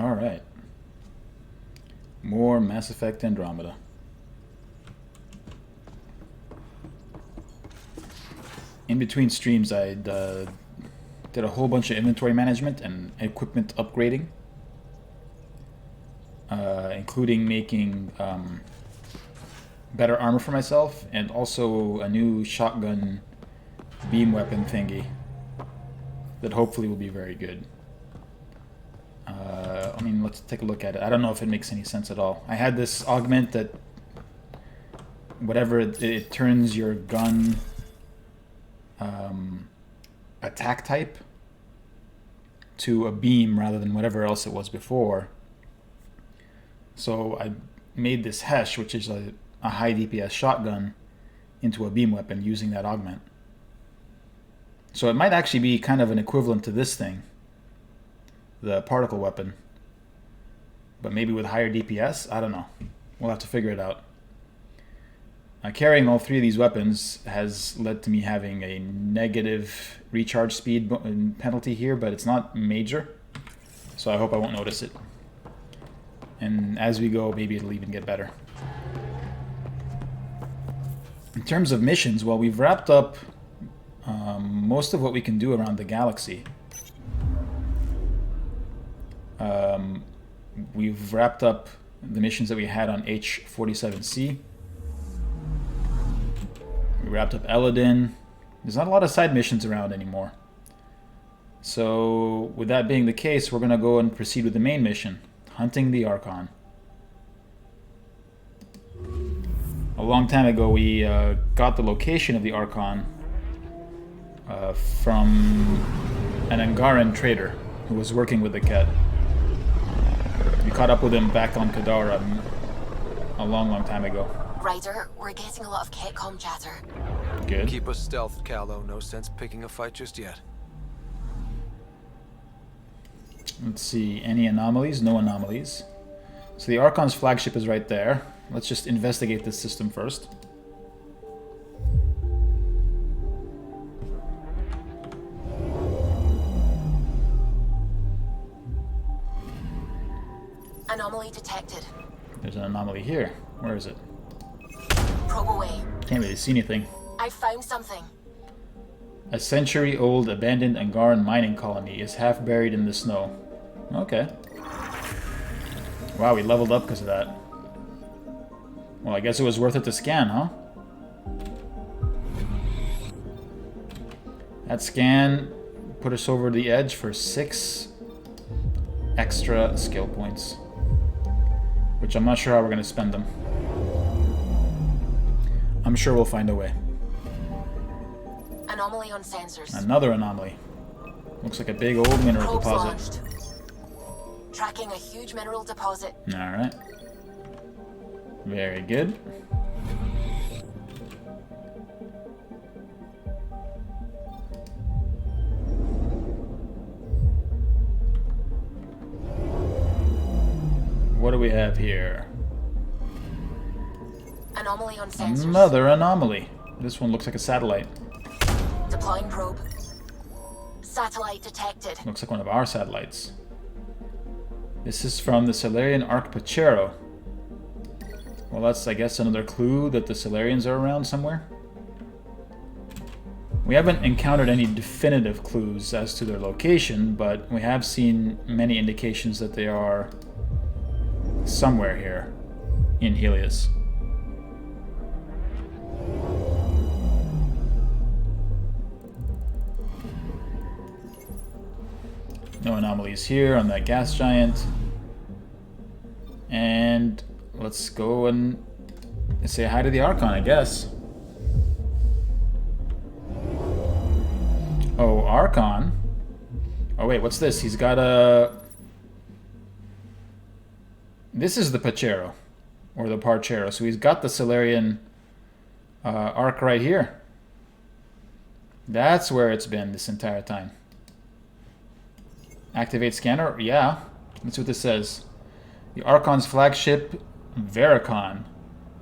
Alright. More Mass Effect Andromeda. In between streams, I did a whole bunch of inventory management and equipment upgrading. Including making better armor for myself, and also a new shotgun beam weapon thingy that hopefully will be very good. I mean, let's take a look at it. I don't know if it makes any sense at all. I had this augment that whatever it turns your gun attack type to a beam rather than whatever else it was before. So I made this Hesh, which is a high DPS shotgun, into a beam weapon using that augment. So it might actually be kind of an equivalent to this thing, the particle weapon, but maybe with higher DPS? I don't know. We'll have to figure it out. Carrying all three of these weapons has led to me having a negative recharge speed penalty here, but it's not major, so I hope I won't notice it. And as we go, maybe it'll even get better. In terms of missions, well, we've wrapped up most of what we can do around the galaxy. We've wrapped up the missions that we had on H-47C. We wrapped up Eladin. There's not a lot of side missions around anymore. So, with that being the case, we're going to go and proceed with the main mission. Hunting the Archon. A long time ago, we got the location of the Archon from an Angaran trader who was working with the Ket. We caught up with him back on Kadara a long time ago. Ryder, we're getting a lot of Ketcom chatter. Good. Keep us stealthed, Callow. No sense picking a fight just yet. Let's see, any anomalies? No anomalies. So the Archon's flagship is right there. Let's just investigate this system first. Anomaly detected. There's an anomaly here. Where is it? Probe away. Can't really see anything. I found something. A century-old abandoned Angaran mining colony is half buried in the snow. Okay. Wow, we leveled up because of that. Well, I guess it was worth it to scan, huh? That scan put us over the edge for 6 extra skill points, which I'm not sure how we're going to spend them. I'm sure we'll find a way. Anomaly on sensors. Another anomaly. Looks like a big old mineral Probes deposit. launched. Tracking a huge mineral deposit. Alright. Very good. What do we have here? Anomaly on sensors. Another anomaly. This one looks like a satellite. Deploying probe. Satellite detected. Looks like one of our satellites. This is from the Solarian Arc Pachero. Well, that's, I guess, another clue that the Solarians are around somewhere. We haven't encountered any definitive clues as to their location, but we have seen many indications that they are somewhere here in Helios. No anomalies here on that gas giant. And let's go and say hi to the Archon, I guess. Oh, Archon. Oh wait, what's this? He's got a... This is the Pachero, or the Parchero. So he's got the Solarian arc right here. That's where it's been this entire time. Activate scanner? Yeah. That's what this says. The Archon's flagship, Vericon,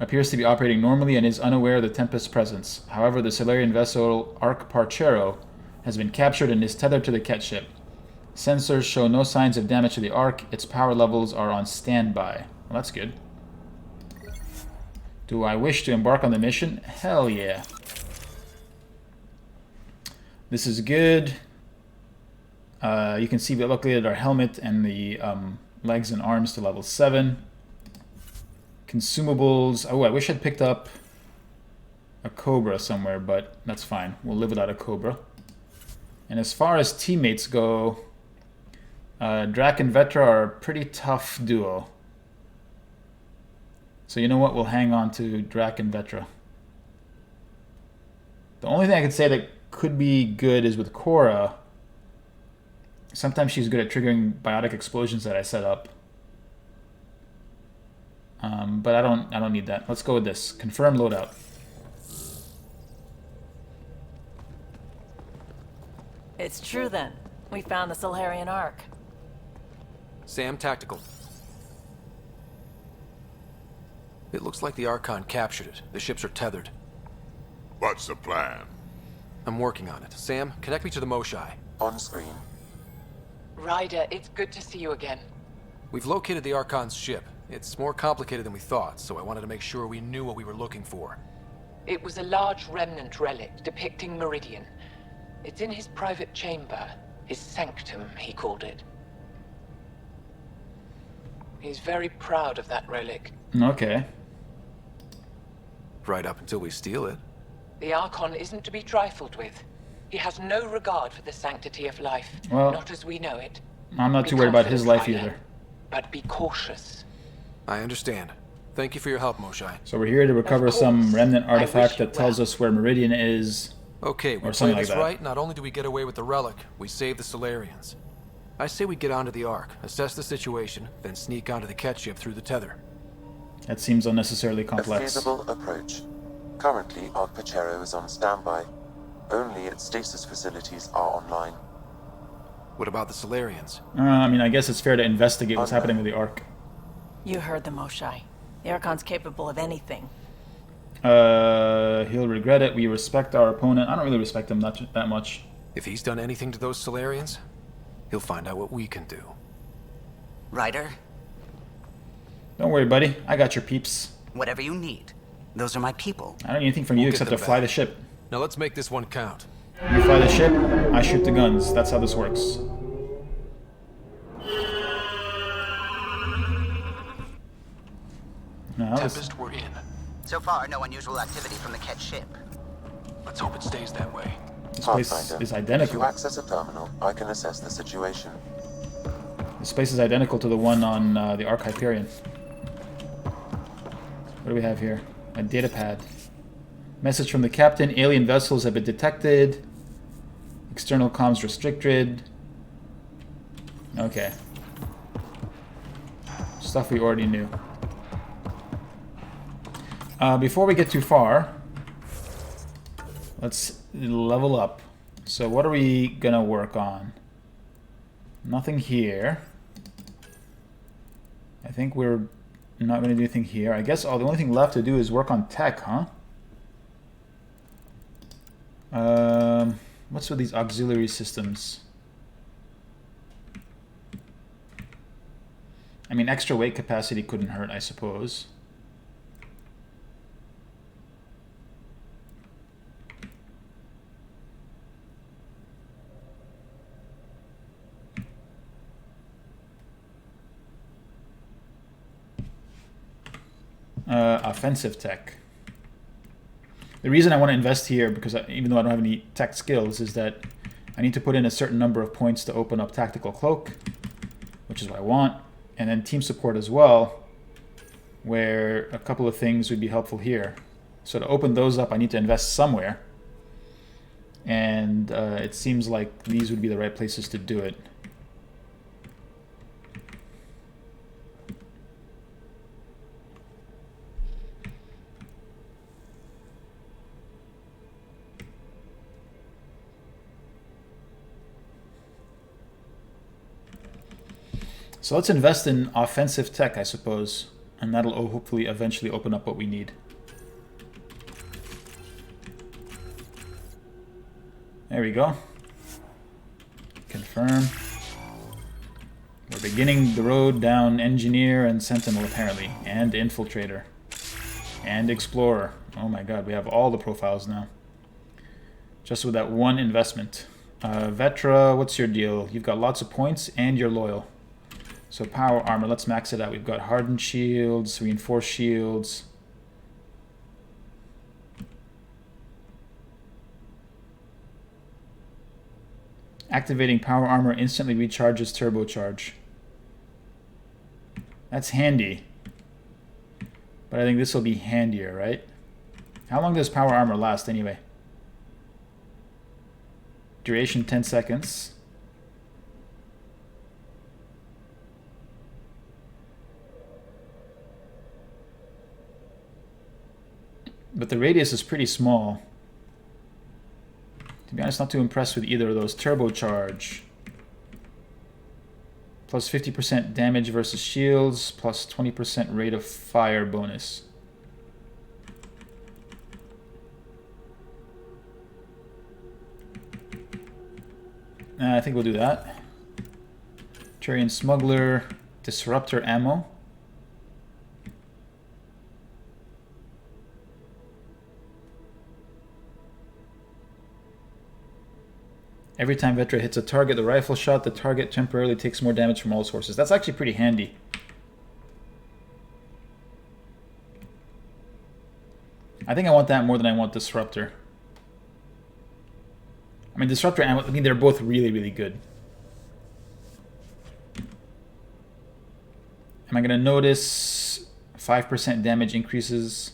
appears to be operating normally and is unaware of the Tempest's presence. However, the Solarian vessel Arc Parchero has been captured and is tethered to the Ket ship. Sensors show no signs of damage to the Ark. Its power levels are on standby. Well, that's good. Do I wish to embark on the mission? Hell yeah. This is good. You can see we upgraded our helmet and the legs and arms to level 7. Consumables. Oh, I wish I'd picked up a Cobra somewhere, but that's fine. We'll live without a Cobra. And as far as teammates go, Drac and Vetra are a pretty tough duo. So you know what? We'll hang on to Drac and Vetra. The only thing I could say that could be good is with Cora. Sometimes she's good at triggering biotic explosions that I set up. But I don't need that. Let's go with this. Confirm loadout. It's true then. We found the Solarian Ark. Sam, tactical. It looks like the Archon captured it. The ships are tethered. What's the plan? I'm working on it. Sam, connect me to the Moshai. On screen. Ryder, it's good to see you again. We've located the Archon's ship. It's more complicated than we thought, so I wanted to make sure we knew what we were looking for. It was a large remnant relic depicting Meridian. It's in his private chamber. His sanctum, he called it. He's very proud of that relic. Okay. Right up until we steal it. The Archon isn't to be trifled with. He has no regard for the sanctity of life, Well, not as we know it. I'm not Be too worried about his life confident, either. Ryder, but be cautious. I understand. Thank you for your help, Moshai. So we're here to recover Of some course. remnant I wish artifact you that tells well. us where Meridian is. Okay, we Or play something like this that. right, not only do we get away with the relic, we save the Solarians. I say we get onto the Ark, assess the situation, then sneak onto the Ket ship through the tether. That seems unnecessarily A complex. feasible approach. Currently, Ark Pachero is on standby. Only its stasis facilities are online. What about the Solarians? I mean, I guess it's fair to investigate what's happening with the Ark. You heard the Moshai. The Archon's capable of anything. He'll regret it. We respect our opponent. I don't really respect him that much. If he's done anything to those Solarians, he'll find out what we can do. Ryder, Don't worry, buddy. I got your peeps. whatever you need. Those are my people. I don't need anything from you We'll except get to them fly back. the ship. Now let's make this one count. You fly the ship, I shoot the guns. That's how this works. Now, Tempest, we're in. So far, no unusual activity from the Ket ship. Let's hope it stays that way. this place Pathfinder, is if identical. you access a terminal, I can assess the situation. This place is identical to the one on the Ark Hyperion. What do we have here? A data pad. Message from the captain. Alien vessels have been detected. External comms restricted. Okay. Stuff we already knew. Before we get too far, let's level up. So what are we gonna work on? Nothing here. I think we're not gonna do anything here. I guess the only thing left to do is work on tech, huh? What's with these auxiliary systems? I mean, extra weight capacity couldn't hurt, I suppose. Offensive tech. The reason I want to invest here, because even though I don't have any tech skills, is that I need to put in a certain number of points to open up Tactical Cloak, which is what I want, and then team support as well, where a couple of things would be helpful here. So to open those up, I need to invest somewhere, and it seems like these would be the right places to do it. So let's invest in offensive tech, I suppose, and that'll hopefully eventually open up what we need. There we go. Confirm. We're beginning the road down Engineer and Sentinel, apparently. And Infiltrator. And Explorer. Oh my god, we have all the profiles now. Just with that one investment. Vetra, what's your deal? You've got lots of points and you're loyal. So power armor, let's max it out. We've got hardened shields, reinforced shields. Activating power armor instantly recharges turbocharge. That's handy. But I think this will be handier, right? How long does power armor last anyway? Duration 10 seconds. But the radius is pretty small. To be honest, not too impressed with either of those. Turbocharge. Plus 50% damage versus shields, plus 20% rate of fire bonus. I think we'll do that. Turian Smuggler, Disruptor ammo. Every time Vetra hits a target, the rifle shot, the target temporarily takes more damage from all sources. That's actually pretty handy. I think I want that more than I want Disruptor. I mean, Disruptor ammo, I mean, they're both really, really good. Am I going to notice 5% damage increases?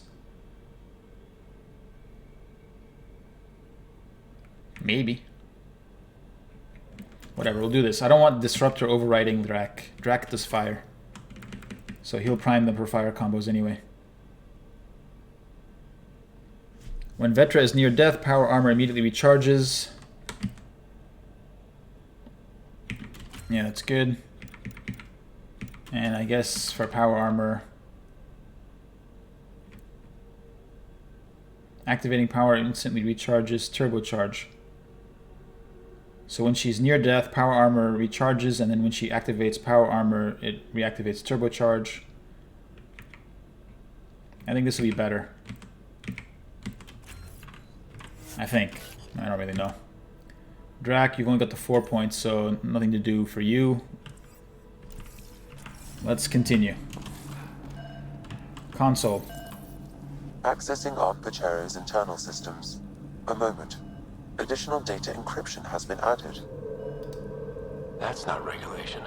Maybe. Whatever, we'll do this. I don't want Disruptor overriding Drak. Drak does fire. So he'll prime them for fire combos anyway. When Vetra is near death, power armor immediately recharges. Yeah, that's good. And I guess for power armor, activating power instantly recharges turbocharge. So when she's near death, power armor recharges, and then when she activates power armor, it reactivates turbocharge. I think this will be better. I think. I don't really know. Drak, you've only got the 4 points, so nothing to do for you. Let's continue. Console. Accessing Arc Pachero's internal systems. A moment. Additional data encryption has been added. That's not regulation.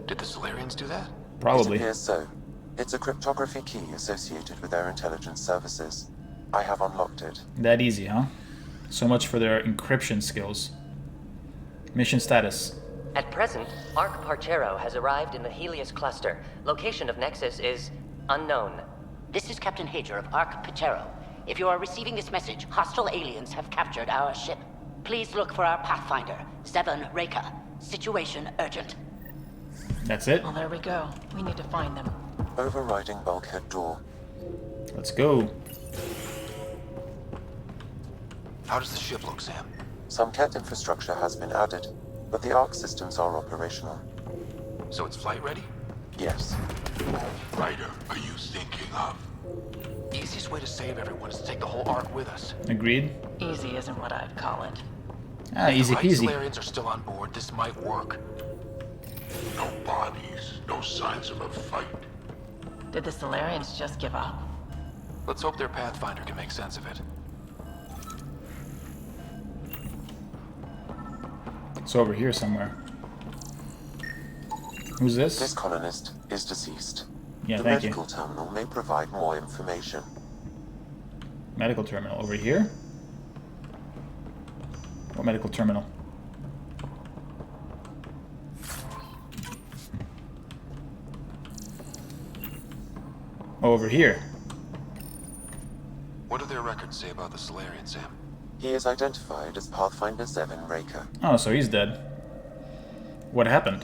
Did the Solarians do that? Probably. It appears so. It's a cryptography key associated with their intelligence services. I have unlocked it. That easy, huh? So much for their encryption skills. Mission status. At present, Arc Parchero has arrived in the Helios cluster. Location of Nexus is unknown. This is Captain Hager of Arc Parchero. If you are receiving this message, hostile aliens have captured our ship. Please look for our Pathfinder, Zevon Reka. Situation urgent. That's it? Well, there we go. We need to find them. Overriding bulkhead door. Let's go. How does the ship look, Sam? Some CAT infrastructure has been added, but the Arc systems are operational. So it's flight ready? Yes. Ryder, are you thinking of? Easiest way to save everyone is to take the whole Ark with us. Agreed. Easy isn't what I'd call it. Ah, easy If the peasy. right Solarians are still on board, this might work. No bodies, no signs of a fight. Did the Solarians just give up? Let's hope their Pathfinder can make sense of it. It's over here somewhere. Who's This this? colonist is deceased. Yeah, The thank you. medical terminal may provide more information. Medical terminal. Over here? What medical terminal? Oh, over here. What do their records say about the Solarian, Sam? He is identified as Pathfinder Zevon Reka. Oh, so he's dead. What happened?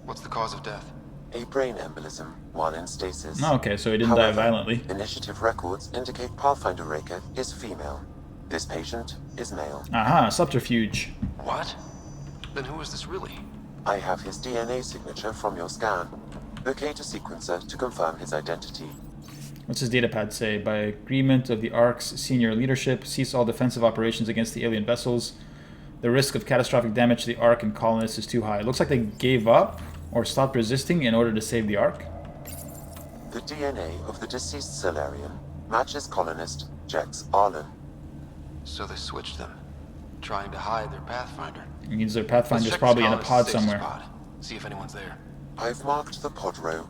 What's the cause of death? A brain embolism while in stasis. Oh, okay, so he didn't die However, violently. Initiative records indicate Pathfinder Reka is female. This patient is male. Aha, subterfuge. What? Then who is this really? I have his DNA signature from your scan. Locate a sequencer to confirm his identity. What's his datapad say? By agreement of the ARC's senior leadership, cease all defensive operations against the alien vessels. The risk of catastrophic damage to the ARC and colonists is too high. It looks like they gave up or stopped resisting in order to save the ARC. The DNA of the deceased Solarian matches colonist Jex Arlen. So they switched them, trying to hide their Pathfinder. It means their Let's Pathfinder's check probably this in a colonist's pod stasis somewhere. pod. See if anyone's there. I've marked the pod row.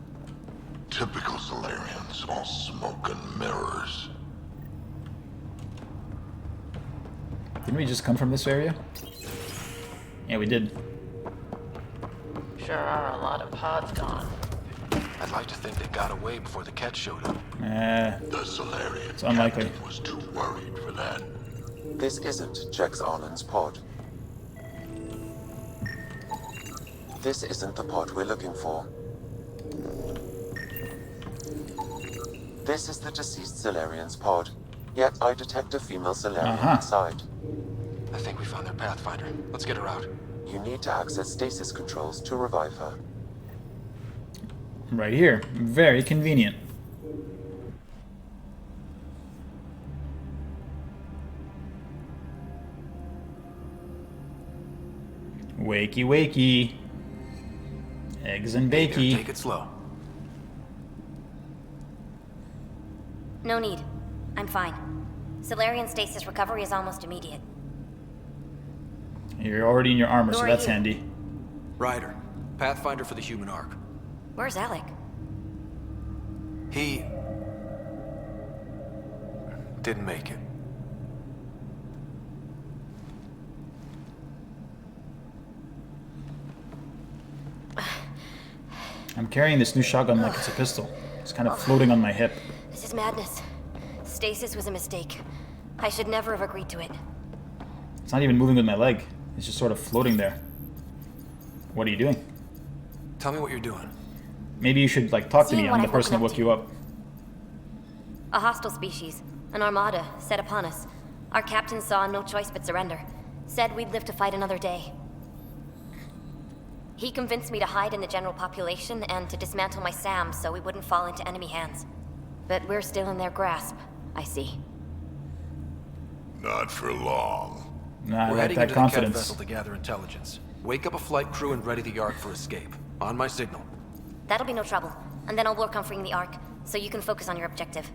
Typical Solarians, all smoke and mirrors. Didn't we just come from this area? Yeah, we did. Sure are a lot of pods gone. I'd like to think they got away before the Ket showed up. The Solarian It's unlikely. captain was too worried for that. This isn't Jex Arlen's pod. This isn't the pod we're looking for. This is the deceased Solarian's pod, yet I detect a female Solarian inside. I think we found their Pathfinder. Let's get her out. You need to access stasis controls to revive her. Right here. Very convenient. Wakey wakey. Eggs and Hey, here, bakey. take it slow. No need. I'm fine. Solarian stasis recovery is almost immediate. You're already in your armor, so Nor that's you. handy. Ryder, Pathfinder for the human Ark. Where's Alec? He didn't make it. I'm carrying this new shotgun like it's a pistol. It's kind of floating on my hip. This is madness. Stasis was a mistake. I should never have agreed to it. It's not even moving with my leg. It's just sort of floating there. What are you doing? Tell me what you're doing. Maybe you should, like, talk to Seeing me. what I'm the I've person that woken up woke to. you up. A hostile species, an armada, set upon us. Our captain saw no choice but surrender. Said we'd live to fight another day. He convinced me to hide in the general population and to dismantle my SAM so we wouldn't fall into enemy hands. But we're still in their grasp, I see. Not for long. Nah, I We're like heading that into the Ket confidence. vessel to gather intelligence. Wake up a flight crew and ready the Ark for escape. On my signal. That'll be no trouble. And then I'll work on freeing the Ark, so you can focus on your objective.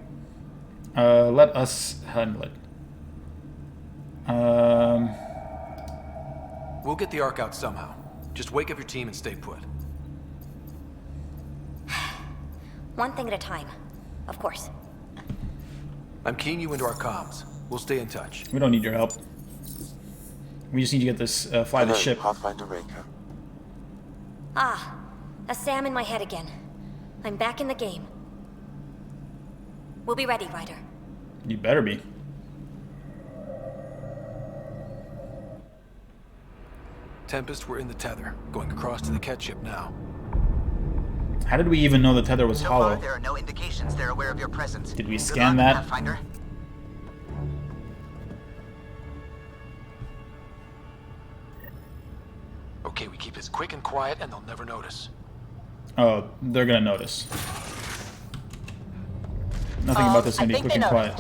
Let us handle it. We'll get the Ark out somehow. Just wake up your team and stay put. One thing at a time. Of course. I'm keying you into our comms. We'll stay in touch. We don't need your help. We just need to get this, fly the Hello, ship. Pathfinder Raker. Ah, a SAM in my head again. I'm back in the game. We'll be ready, Ryder. You better be. Tempest, we're in the tether. Going across to the Ket ship now. How did we even know the tether was So hollow? far, there are no indications they're aware of your presence. Did we Good scan luck, that? Pathfinder. Okay, we keep this quick and quiet and they'll never notice. Oh, they're gonna notice. Nothing about this is gonna be I think quick and they quiet.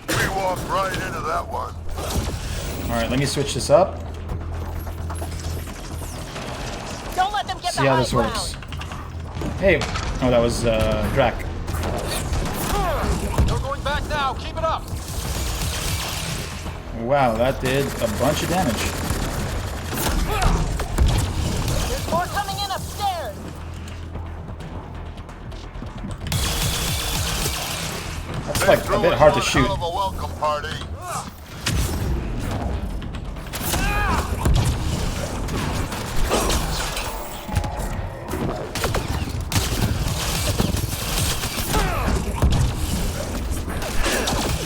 We walked right into that one. Alright, let me switch this up. Don't let them get See the how high this ground. works. Hey! Oh, that was, Drac. No going back now. Keep it up. Wow, that did a bunch of damage. There's more coming in upstairs. That's like a bit hard to shoot. Hell of a welcome party.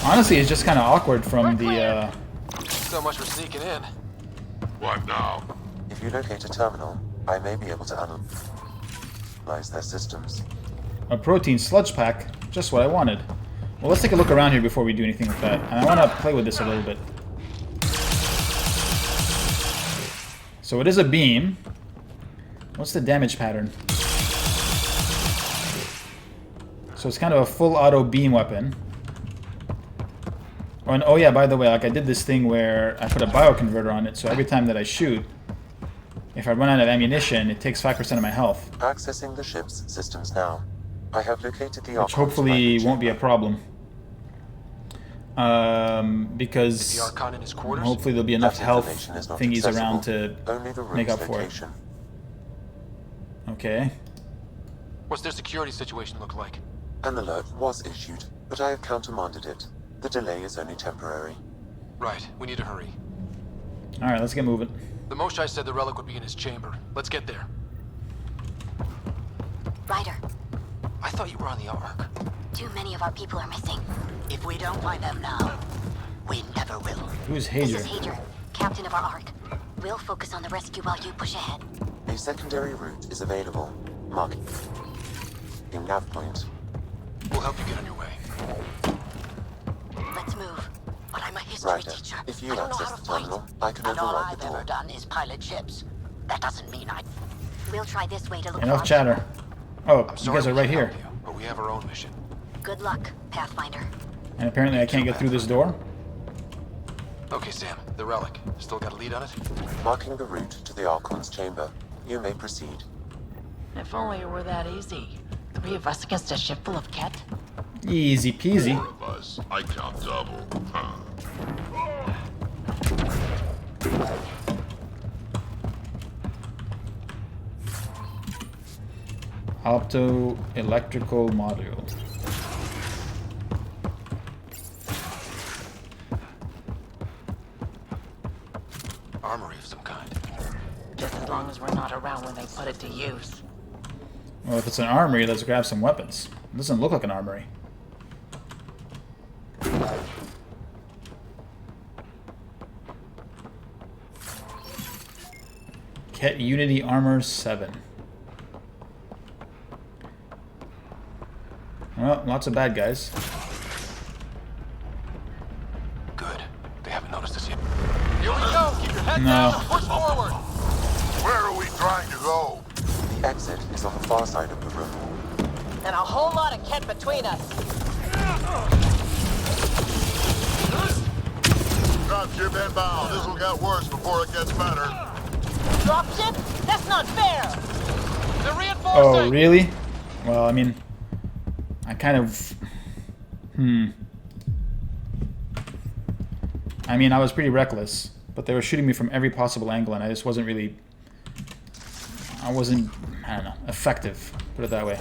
Honestly, it's just kind of awkward from the, So much for sneaking in. What now? If you locate a terminal, I may be able to analyze their systems. a protein sludge pack. Just what I wanted. Well, let's take a look around here before we do anything with that. And I want to play with this a little bit. So it is a beam. What's the damage pattern? So it's kind of a full auto beam weapon. Oh, and oh yeah, by the way, like I did this thing where I put a bioconverter on it, so every time that I shoot, if I run out of ammunition, it takes 5% of my health. Accessing the ship's systems now. I have located the Which hopefully won't be a problem. Because Is the Archon in his quarters? hopefully there'll be enough health thingies accessible. around to Only the room's make up for it. location. Okay. What's their security situation look like? An alert was issued, but I have countermanded it. The delay is only temporary. Right, we need to hurry. Alright, let's get moving. The Moshai said the relic would be in his chamber. Let's get there. Ryder, I thought you were on the Ark. too many of our people are missing. If we don't find them now, we never will. Who's This Hager? is Hager, captain of our Ark. We'll focus on the rescue while you push ahead. A secondary route is available. Marking nav point. We'll help you get on your way. Let's move. But I'm a history Ryder, teacher. if you I don't know access how the to fight. terminal, I can And all override I've the ever door. done is pilot ships. That doesn't mean I... We'll try this way to look Enough for chatter. Oh, I'm you sorry guys are we right can't here. help you, but we have our own mission. Good luck, Pathfinder. And apparently I can't get through this door. Okay, Sam, the relic. Still got a lead on it? Marking the route to the Archon's chamber. You may proceed. If only it were that easy. 3 of us against a ship full of Ket? Easy peasy. 4 of us. I count double. Huh. Opto-electrical module. Armory of some kind. Just as long as we're not around when they put it to use. Well, if it's an armory, let's grab some weapons. It doesn't look like an armory. Ket Unity Armor 7. Well, lots of bad guys. Good. They haven't noticed us yet. Here we go! Keep your head No. down and push forward! Where are we trying to go? The exit is on the far side of the room. And a whole lot of Ket between us. Dropship inbound. This'll get worse before it gets better. Dropship? That's not fair! They're reinforcing! Oh, really? Well, I mean, I kind of... I mean, I was pretty reckless, but they were shooting me from every possible angle, and I just wasn't really... I don't know, effective, put it that way.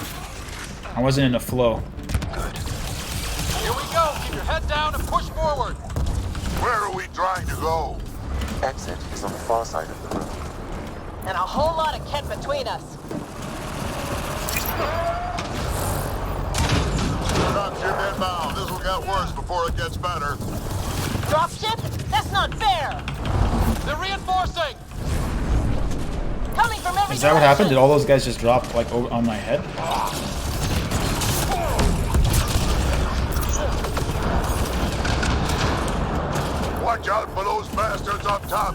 I wasn't in a flow. Good. Here we go! Keep your head down and push forward! Where are we trying to go? The exit is on the far side of the room. And a whole lot of Ket between us. Dropship inbound. This'll get worse before it gets better. Dropship? That's not fair! They're reinforcing! Coming from every Is that what happened? Did all those guys just drop, like, over on my head? Watch out for those bastards up top.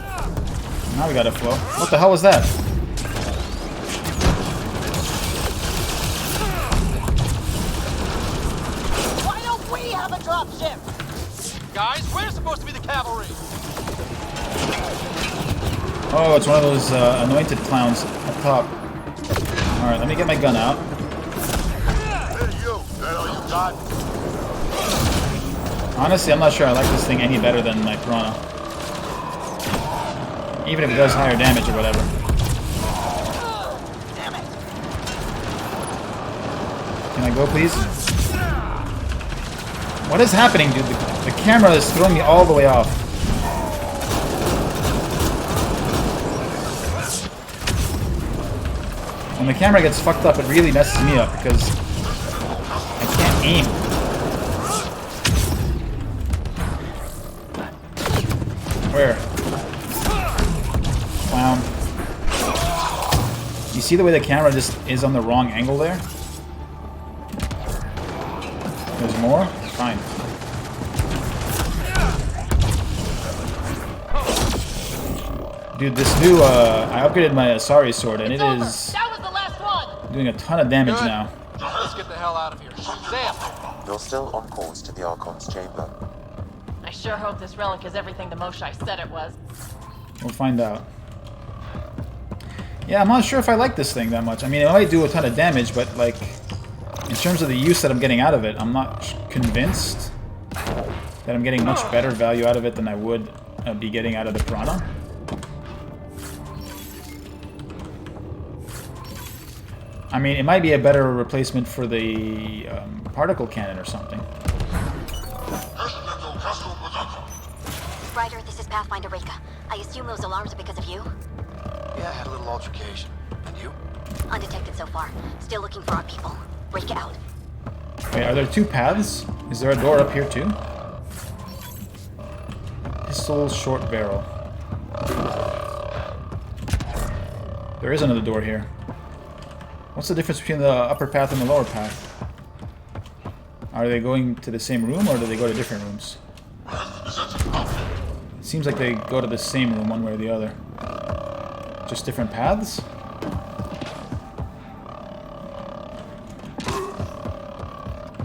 Now we got a flow. What the hell was that? Why don't we have a dropship? Guys, we're supposed to be the cavalry! Oh, it's one of those anointed clowns up top. Alright, let me get my gun out. Hey, you. That all you got? Honestly, I'm not sure I like this thing any better than my Piranha. Even if it does higher damage or whatever. Damn it. Can I go, please? What is happening, dude? The camera is throwing me all the way off. When the camera gets fucked up, it really messes me up because I can't aim. Where? Clown. You see the way the camera just is on the wrong angle there? There's more? Fine. Dude, this new, I upgraded my Asari sword, and it is That was the last one! doing a ton of damage Good. now. Let's get the hell out of here. Sam! You're still on course to the Archon's chamber. I sure hope this relic is everything the Moshai said it was. We'll find out. Yeah, I'm not sure if I like this thing that much. I mean, it might do a ton of damage, but, like, in terms of the use that I'm getting out of it, I'm not convinced that I'm getting much better value out of it than I would be getting out of the Piranha. I mean, it might be a better replacement for the particle cannon or something. Ryder, this is Pathfinder Reka. I assume those alarms are because of you? Yeah, I had a little altercation. And you? Undetected so far. Still looking for our people. Reka out. Wait, are there two paths? Is there a door up here too? Pistol, short barrel. There is another door here. What's the difference between the upper path and the lower path? Are they going to the same room or do they go to different rooms? It seems like they go to the same room one way or the other. Just different paths?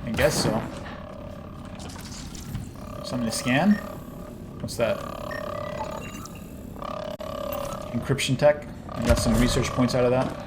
I guess so. Something to scan? What's that? Encryption tech. I got some research points out of that.